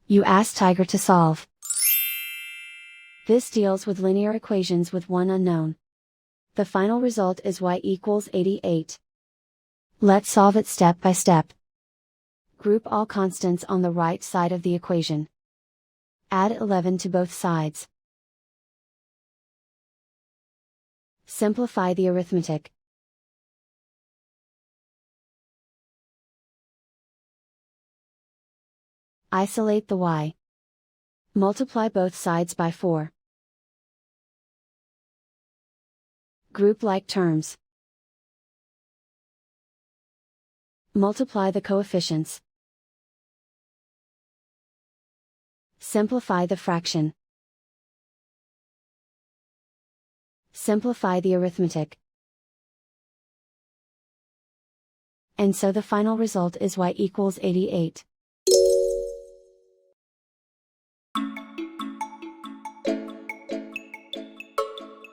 You ask Tiger to solve. This deals with linear equations with one unknown. The final result is y equals 88. Let's solve it step by step. Group all constants on the right side of the equation. Add 11 to both sides. Simplify the arithmetic. Isolate the y. Multiply both sides by 4. Group like terms. Multiply the coefficients. Simplify the fraction. Simplify the arithmetic. And so the final result is y equals 88.